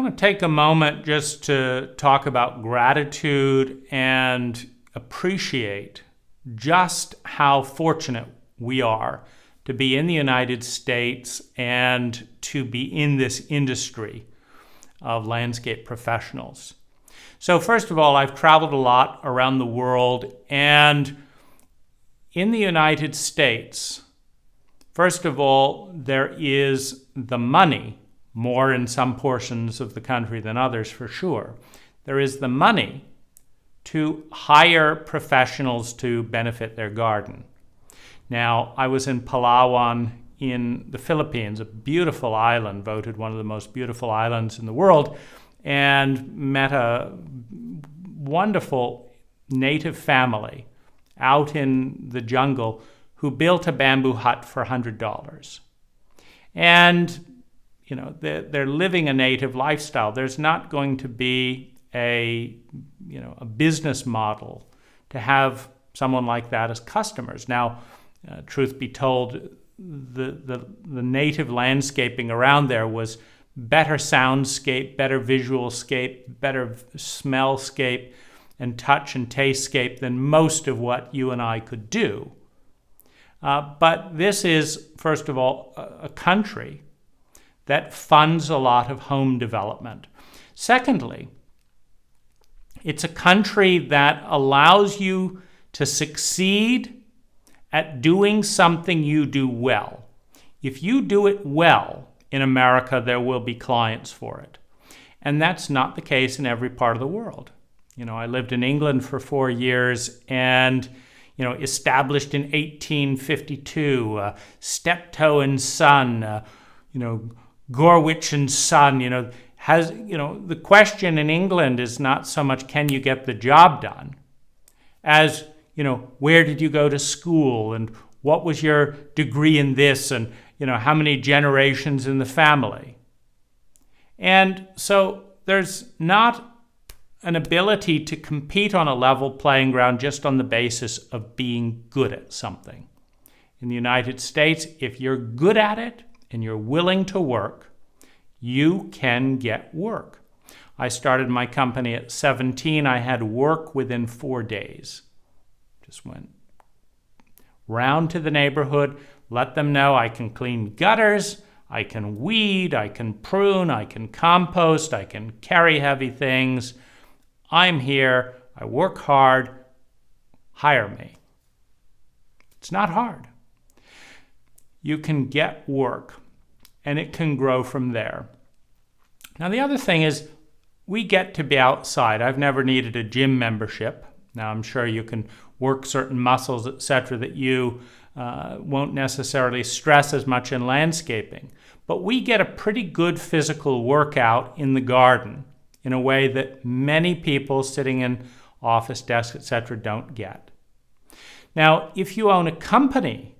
want to take a moment just to talk about gratitude and appreciate just how fortunate we are to be in the United States and to be in this industry of landscape professionals. So first of all, I've traveled a lot around the world, and in the United States, first of all, there is the money, more in some portions of the country than others for sure. There is the money to hire professionals to benefit their garden. Now, I was in Palawan in the Philippines, a beautiful island, voted one of the most beautiful islands in the world, and met a wonderful native family out in the jungle who built a bamboo hut for $100. And, they're living a native lifestyle. There's not going to be a business model to have someone like that as customers. Now, truth be told, the native landscaping around there was better soundscape, better visualscape, better smellscape, and touch and tastscape than most of what you and I could do. But this is, first of all, a country that funds a lot of home development. Secondly, it's a country that allows you to succeed at doing something you do well. If you do it well in America, there will be clients for it. And that's not the case in every part of the world. I lived in England for 4 years and, established in 1852, Steptoe and Son, Gorwich and Son, the question in England is not so much can you get the job done as, where did you go to school and what was your degree in this and, how many generations in the family. And so there's not an ability to compete on a level playing ground just on the basis of being good at something. In the United States, if you're good at it and you're willing to work, you can get work. I started my company at 17. I had work within 4 days. Just went round to the neighborhood, let them know I can clean gutters, I can weed, I can prune, I can compost, I can carry heavy things. I'm here, I work hard, hire me. It's not hard. You can get work, and it can grow from there. Now, the other thing is we get to be outside. I've never needed a gym membership. Now, I'm sure you can work certain muscles, etc., that you won't necessarily stress as much in landscaping. But we get a pretty good physical workout in the garden in a way that many people sitting in office desks, etc., don't get. Now, if you own a company,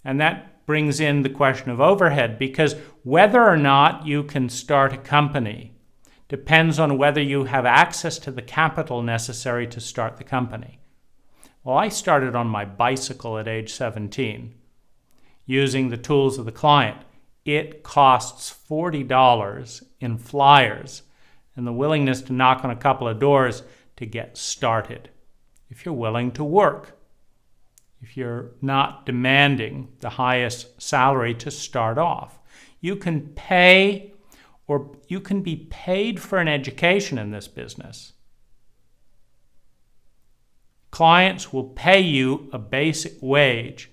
and that brings in the question of overhead, because whether or not you can start a company depends on whether you have access to the capital necessary to start the company. Well, I started on my bicycle at age 17 using the tools of the client. It costs $40 in flyers and the willingness to knock on a couple of doors to get started. If you're willing to work, if you're not demanding the highest salary to start off, you can pay or you can be paid for an education in this business. Clients will pay you a basic wage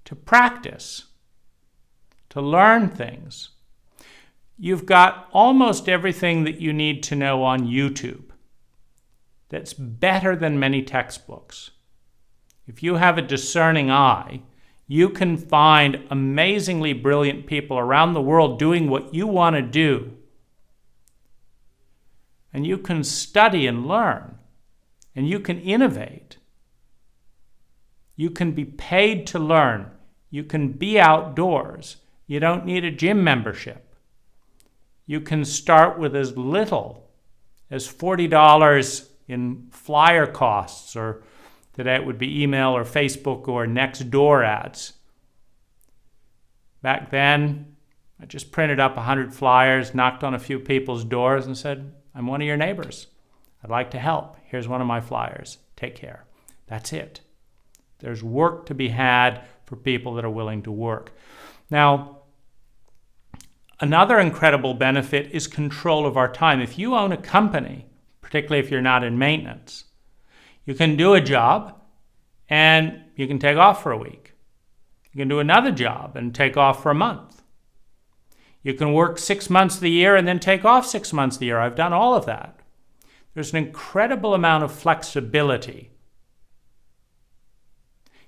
to practice, to learn things. You've got almost everything that you need to know on YouTube that's better than many textbooks. If you have a discerning eye, you can find amazingly brilliant people around the world doing what you want to do. And you can study and learn, and you can innovate. You can be paid to learn. You can be outdoors. You don't need a gym membership. You can start with as little as $40 in flyer costs, or today it would be email or Facebook or Nextdoor ads. Back then, I just printed up 100 flyers, knocked on a few people's doors and said, I'm one of your neighbors. I'd like to help. Here's one of my flyers. Take care. That's it. There's work to be had for people that are willing to work. Now, another incredible benefit is control of our time. If you own a company, particularly if you're not in maintenance, you can do a job and you can take off for a week. You can do another job and take off for a month. You can work 6 months of the year and then take off 6 months of the year. I've done all of that. There's an incredible amount of flexibility.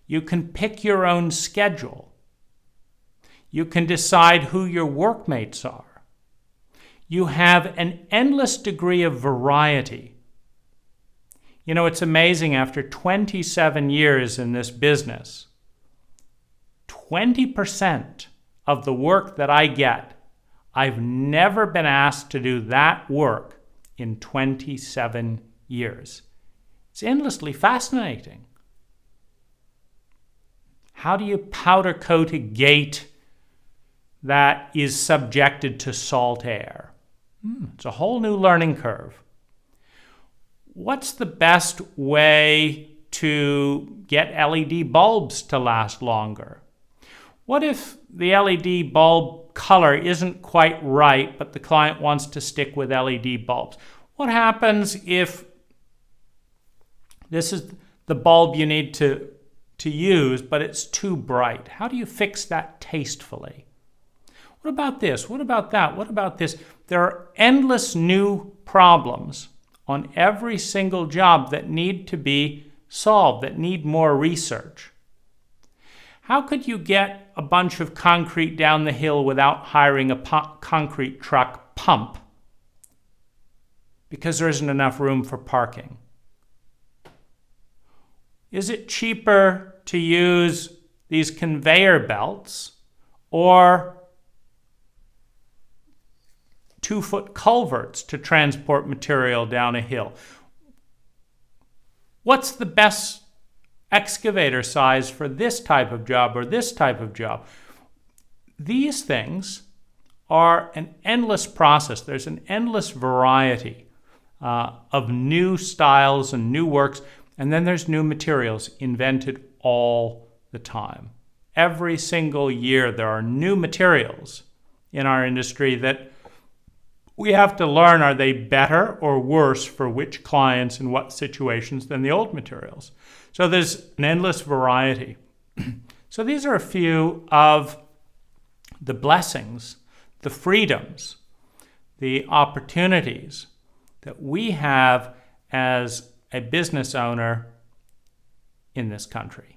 You can pick your own schedule. You can decide who your workmates are. You have an endless degree of variety. You know, it's amazing, after 27 years in this business, 20% of the work that I get, I've never been asked to do that work in 27 years. It's endlessly fascinating. How do you powder coat a gate that is subjected to salt air? It's a whole new learning curve. What's the best way to get LED bulbs to last longer? What if the LED bulb color isn't quite right, but the client wants to stick with LED bulbs? What happens if this is the bulb you need to use, but it's too bright? How do you fix that tastefully? What about this? What about that? What about this? There are endless new problems on every single job that need to be solved, that need more research. How could you get a bunch of concrete down the hill without hiring a concrete truck pump? Because there isn't enough room for parking. Is it cheaper to use these conveyor belts or 2-foot culverts to transport material down a hill? What's the best excavator size for this type of job or this type of job? These things are an endless process. There's an endless variety of new styles and new works, and then there's new materials invented all the time. Every single year there are new materials in our industry that we have to learn, are they better or worse for which clients and what situations than the old materials? So there's an endless variety. So these are a few of the blessings, the freedoms, the opportunities that we have as a business owner in this country.